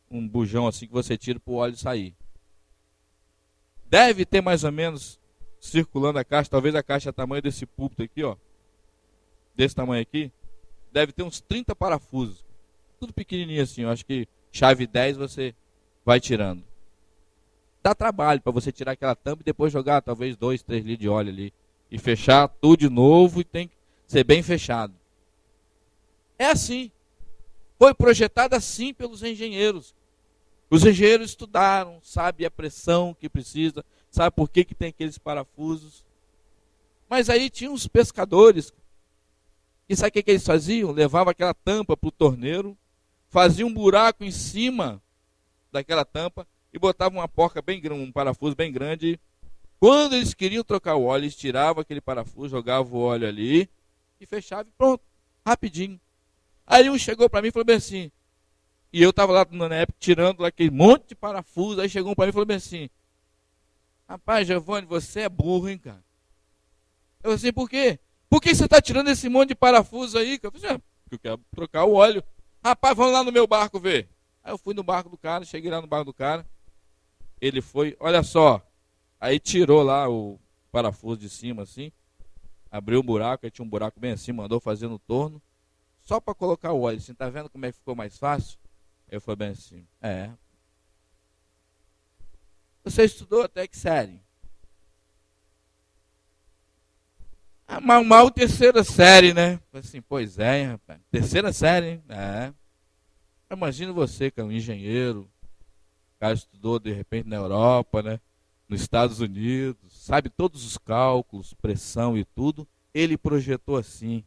um bujão assim que você tira para o óleo sair. Deve ter mais ou menos circulando a caixa, talvez a caixa é tamanho desse púlpito aqui, ó. Desse tamanho aqui. Deve ter uns 30 parafusos. Tudo pequenininho assim, eu acho que chave 10 você vai tirando. Dá trabalho para você tirar aquela tampa e depois jogar talvez 2, 3 litros de óleo ali. E fechar tudo de novo e tem que ser bem fechado. É assim. Foi projetado assim pelos engenheiros. Os engenheiros estudaram, sabe a pressão que precisa, sabe por que tem aqueles parafusos. Mas aí tinha uns pescadores, e sabe o que eles faziam? Levavam aquela tampa para o torneiro, faziam um buraco em cima daquela tampa e botavam uma porca bem grande, um parafuso bem grande. Quando eles queriam trocar o óleo, eles tiravam aquele parafuso, jogavam o óleo ali e fechavam e pronto, rapidinho. Aí um chegou para mim e falou bem assim, e eu estava lá na época tirando lá aquele monte de parafuso, aí chegou um para mim e falou bem assim, rapaz, Giovanni, você é burro, hein, cara? Eu falei assim, por quê? Por que você está tirando esse monte de parafuso aí? Eu falei, porque eu quero trocar o óleo. Rapaz, vamos lá no meu barco ver. Aí eu fui no barco do cara, cheguei lá no barco do cara. Ele foi, olha só. Aí tirou lá o parafuso de cima assim. Abriu um buraco, aí tinha um buraco bem assim, mandou fazer no torno. Só para colocar o óleo. Assim, tá vendo como é que ficou mais fácil? Eu falei bem assim, Você estudou até que série? Mal terceira série, né? Falei assim, pois é, hein, rapaz. Terceira série, hein? Imagina você, que é um engenheiro, o cara estudou de repente na Europa, né? Nos Estados Unidos, sabe todos os cálculos, pressão e tudo. Ele projetou assim.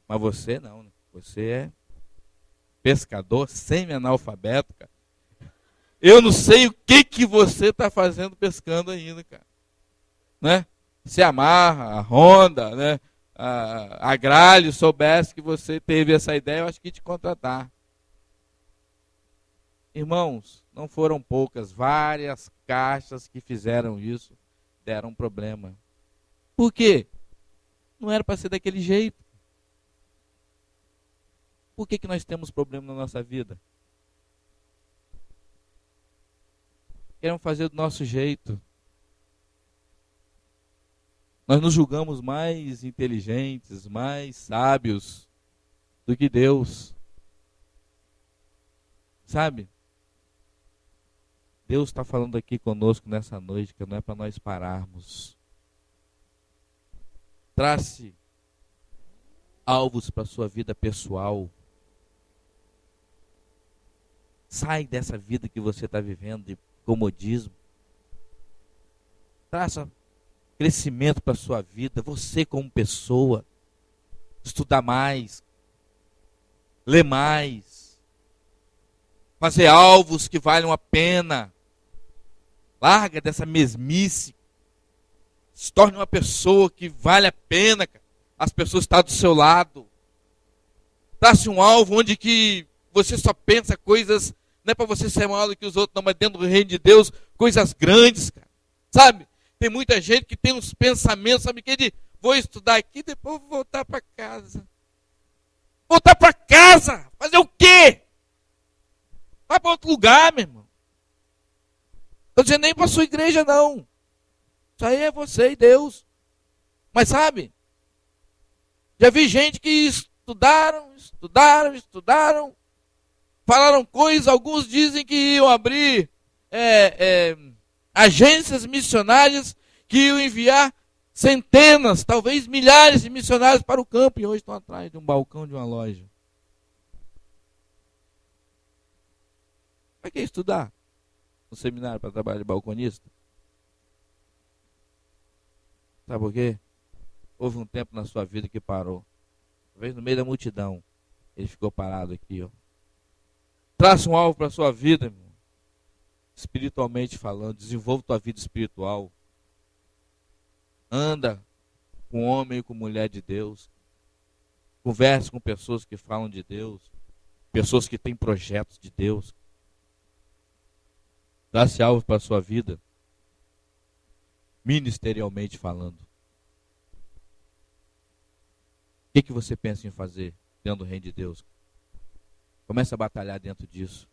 Mas você não, né? Você é pescador, semi-analfabeto, cara. Eu não sei o que você está fazendo pescando ainda, cara. Né? Se amarra, a Honda, né? A Gralho soubesse que você teve essa ideia, eu acho que ia te contratar. Irmãos, não foram poucas, várias caixas que fizeram isso deram problema. Por quê? Não era para ser daquele jeito. Por que nós temos problema na nossa vida? Queremos fazer do nosso jeito. Nós nos julgamos mais inteligentes, mais sábios do que Deus. Sabe? Deus está falando aqui conosco nessa noite que não é para nós pararmos. Trace alvos para a sua vida pessoal. Sai dessa vida que você está vivendo de comodismo. Traça crescimento para a sua vida. Você como pessoa. Estudar mais. Ler mais. Fazer alvos que valham a pena. Larga dessa mesmice. Se torne uma pessoa que vale a pena. As pessoas estão do seu lado. Trace um alvo onde que você só pensa coisas. Não é para você ser maior do que os outros, não, mas dentro do reino de Deus, coisas grandes, cara. Sabe? Tem muita gente que tem uns pensamentos, sabe que de vou estudar aqui, depois vou voltar para casa. Voltar para casa? Fazer o quê? Vai para outro lugar, meu irmão. Estou dizendo nem para sua igreja, não. Isso aí é você e Deus. Mas sabe? Já vi gente que estudaram. Falaram coisas, alguns dizem que iam abrir agências missionárias que iam enviar centenas, talvez milhares de missionários para o campo e hoje estão atrás de um balcão de uma loja. Para que estudar? No seminário para trabalhar de balconista? Sabe por quê? Houve um tempo na sua vida que parou. Talvez no meio da multidão. Ele ficou parado aqui, ó. Traça um alvo para a sua vida, irmão. Espiritualmente falando, desenvolva tua vida espiritual. Anda com homem e com mulher de Deus. Converse com pessoas que falam de Deus. Pessoas que têm projetos de Deus. Trace alvo para a sua vida. Ministerialmente falando. O que você pensa em fazer dentro do reino de Deus? Comece a batalhar dentro disso.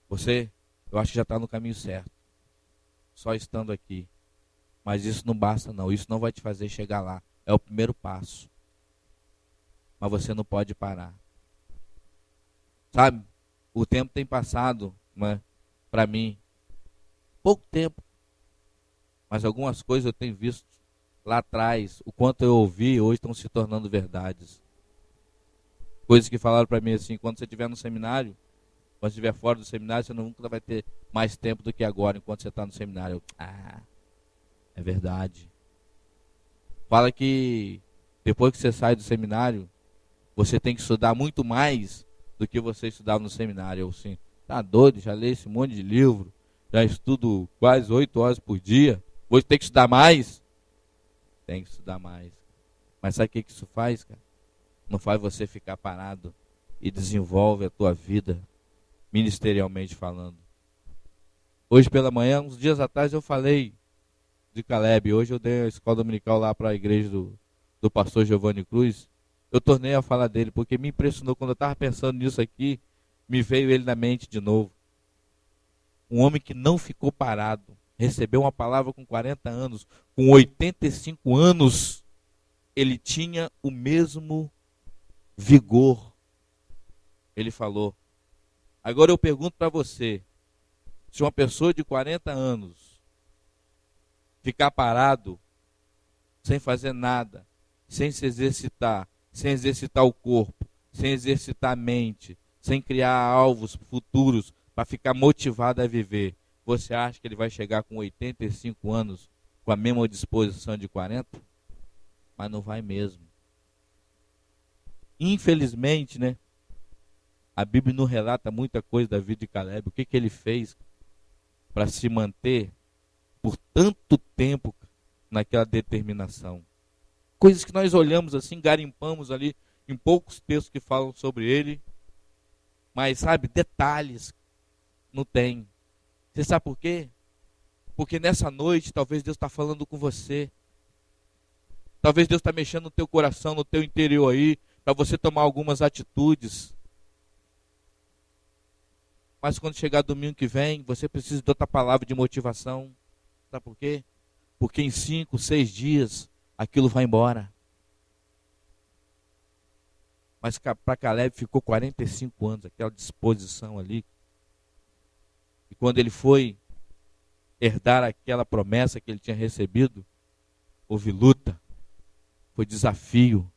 Você, eu acho que já está no caminho certo. Só estando aqui. Mas isso não basta não. Isso não vai te fazer chegar lá. É o primeiro passo. Mas você não pode parar. Sabe? O tempo tem passado, né, para mim. Pouco tempo. Mas algumas coisas eu tenho visto lá atrás. O quanto eu ouvi, hoje estão se tornando verdades. Coisas que falaram para mim assim, quando você estiver no seminário, quando você estiver fora do seminário, você nunca vai ter mais tempo do que agora, enquanto você está no seminário. É verdade. Fala que depois que você sai do seminário, você tem que estudar muito mais do que você estudava no seminário. Eu assim, tá doido, já leio esse monte de livro, já estudo quase 8 horas por dia, hoje tem que estudar mais? Tem que estudar mais. Mas sabe o que isso faz, cara? Não faz você ficar parado e desenvolve a tua vida, ministerialmente falando. Hoje pela manhã, uns dias atrás eu falei de Caleb. Hoje eu dei a escola dominical lá para a igreja do pastor Giovanni Cruz, eu tornei a falar dele, porque me impressionou quando eu estava pensando nisso aqui, me veio ele na mente de novo. Um homem que não ficou parado, recebeu uma palavra com 40 anos, com 85 anos, ele tinha o mesmo vigor. Ele falou. Agora eu pergunto para você, se uma pessoa de 40 anos ficar parado, sem fazer nada, sem se exercitar, sem exercitar o corpo, sem exercitar a mente, sem criar alvos futuros para ficar motivado a viver, você acha que ele vai chegar com 85 anos com a mesma disposição de 40? Mas não vai mesmo. Infelizmente, né? A Bíblia não relata muita coisa da vida de Caleb. O que ele fez para se manter por tanto tempo naquela determinação? Coisas que nós olhamos assim, garimpamos ali em poucos textos que falam sobre ele, mas sabe, detalhes não tem. Você sabe por quê? Porque nessa noite talvez Deus está falando com você. Talvez Deus está mexendo no teu coração, no teu interior aí, para você tomar algumas atitudes. Mas quando chegar domingo que vem, você precisa de outra palavra de motivação. Sabe por quê? Porque em 5, 6 dias, aquilo vai embora. Mas para Caleb ficou 45 anos, aquela disposição ali. E quando ele foi herdar aquela promessa que ele tinha recebido, houve luta, foi desafio.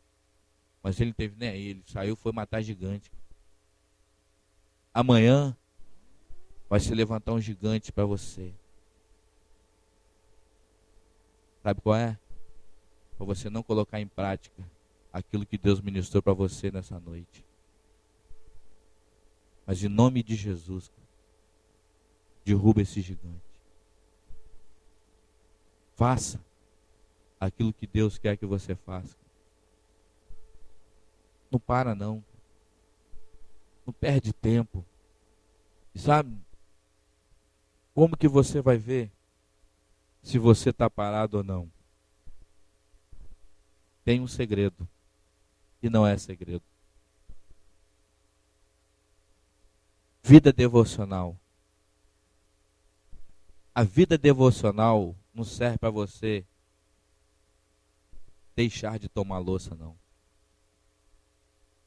Mas ele teve, né? Ele saiu, foi matar gigante. Amanhã vai se levantar um gigante para você. Sabe qual é? Para você não colocar em prática aquilo que Deus ministrou para você nessa noite. Mas em nome de Jesus, derruba esse gigante. Faça aquilo que Deus quer que você faça. Não para não. Não perde tempo. E sabe como que você vai ver se você está parado ou não? Tem um segredo. E não é segredo. Vida devocional. A vida devocional não serve para você deixar de tomar louça, não.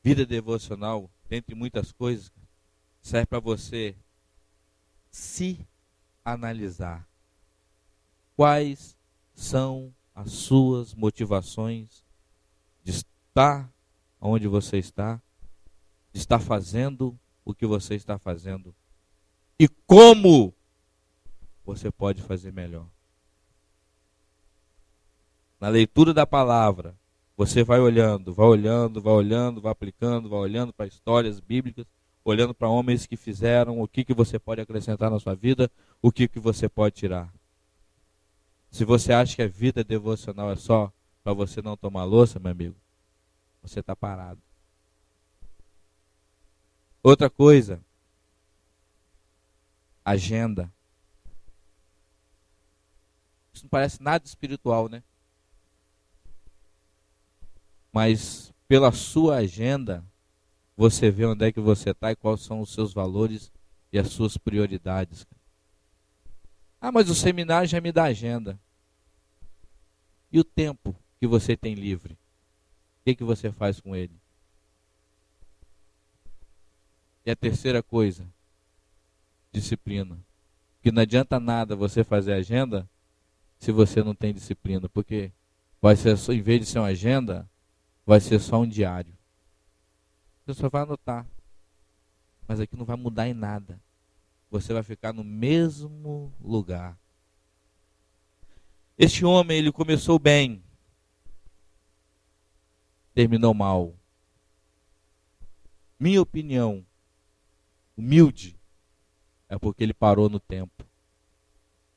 Vida devocional, dentre muitas coisas, serve para você se analisar. Quais são as suas motivações de estar onde você está, de estar fazendo o que você está fazendo e como você pode fazer melhor. Na leitura da palavra, você vai olhando, vai aplicando, vai olhando para histórias bíblicas, olhando para homens que fizeram, o que você pode acrescentar na sua vida, o que você pode tirar. Se você acha que a vida devocional é só para você não tomar louça, meu amigo, você está parado. Outra coisa, agenda. Isso não parece nada espiritual, né? Mas pela sua agenda, você vê onde é que você está e quais são os seus valores e as suas prioridades. Ah, mas o seminário já me dá agenda. E o tempo que você tem livre? O que você faz com ele? E a terceira coisa, disciplina. Porque não adianta nada você fazer agenda se você não tem disciplina. Porque vai ser, em vez de ser uma agenda, vai ser só um diário. Você só vai anotar. Mas aqui não vai mudar em nada. Você vai ficar no mesmo lugar. Este homem, ele começou bem. Terminou mal. Minha opinião, humilde, é porque ele parou no tempo.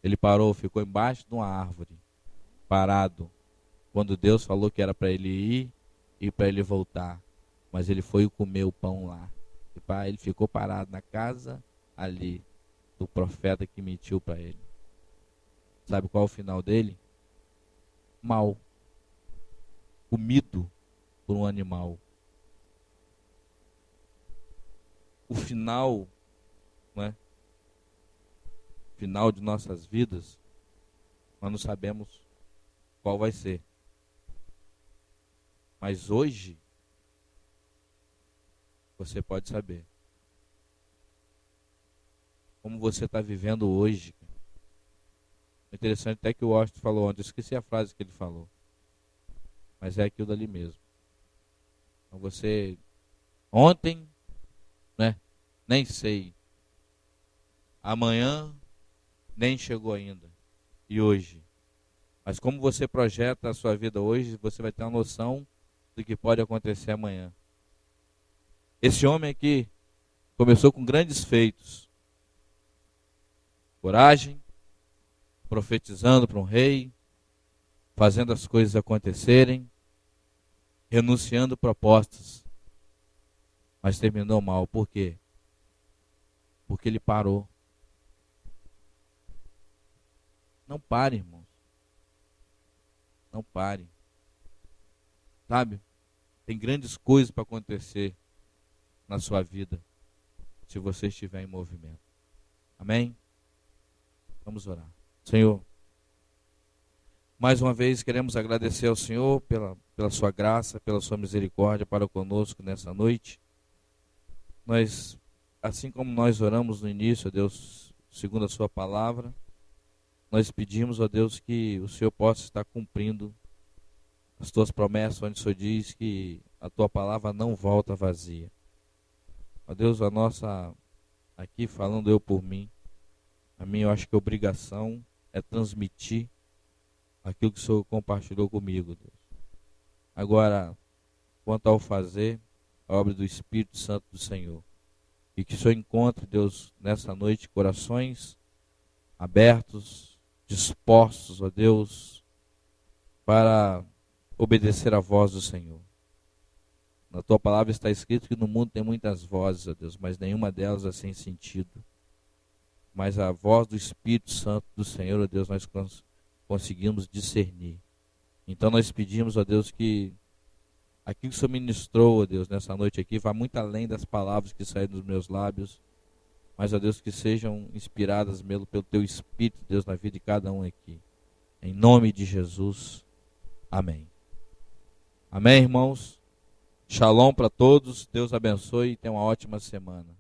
Ele parou, ficou embaixo de uma árvore, parado, quando Deus falou que era para ele ir e para ele voltar. Mas ele foi comer o pão lá. Ele ficou parado na casa ali do profeta que mentiu para ele. Sabe qual é o final dele? Mal. comido por um animal. O final, não é? O final de nossas vidas, nós não sabemos qual vai ser. Mas hoje, você pode saber. Como você está vivendo hoje. É interessante até que o Washington falou ontem. Eu esqueci a frase que ele falou. Mas é aquilo dali mesmo. Então você, ontem, né? Nem sei. Amanhã, nem chegou ainda. E hoje. Mas como você projeta a sua vida hoje, você vai ter uma noção do que pode acontecer amanhã. Esse homem aqui começou com grandes feitos. Coragem, profetizando para um rei, fazendo as coisas acontecerem, renunciando propostas. Mas terminou mal. Por quê? Porque ele parou. Não pare, irmãos. Não pare. Sabe? Tem grandes coisas para acontecer na sua vida, se você estiver em movimento. Amém? Vamos orar. Senhor, mais uma vez queremos agradecer ao Senhor pela sua graça, pela sua misericórdia para conosco nessa noite. Nós, assim como nós oramos no início, ó Deus, segundo a sua palavra, nós pedimos, ó Deus, que o Senhor possa estar cumprindo as tuas promessas, onde o Senhor diz que a tua palavra não volta vazia. Ó Deus, a nossa, aqui falando eu por mim, a minha, eu acho que a obrigação é transmitir aquilo que o Senhor compartilhou comigo, Deus. Agora, quanto ao fazer, a obra do Espírito Santo do Senhor. E que o Senhor encontre, Deus, nessa noite, corações abertos, dispostos, ó Deus, para obedecer à voz do Senhor. Na tua palavra está escrito que no mundo tem muitas vozes, ó Deus, mas nenhuma delas é sem sentido. Mas a voz do Espírito Santo do Senhor, ó Deus, nós conseguimos discernir. Então nós pedimos, ó Deus, que aquilo que o Senhor ministrou, ó Deus, nessa noite aqui, vá muito além das palavras que saíram dos meus lábios, mas, ó Deus, que sejam inspiradas pelo teu Espírito, Deus, na vida de cada um aqui. Em nome de Jesus. Amém. Amém, irmãos? Shalom para todos. Deus abençoe e tenha uma ótima semana.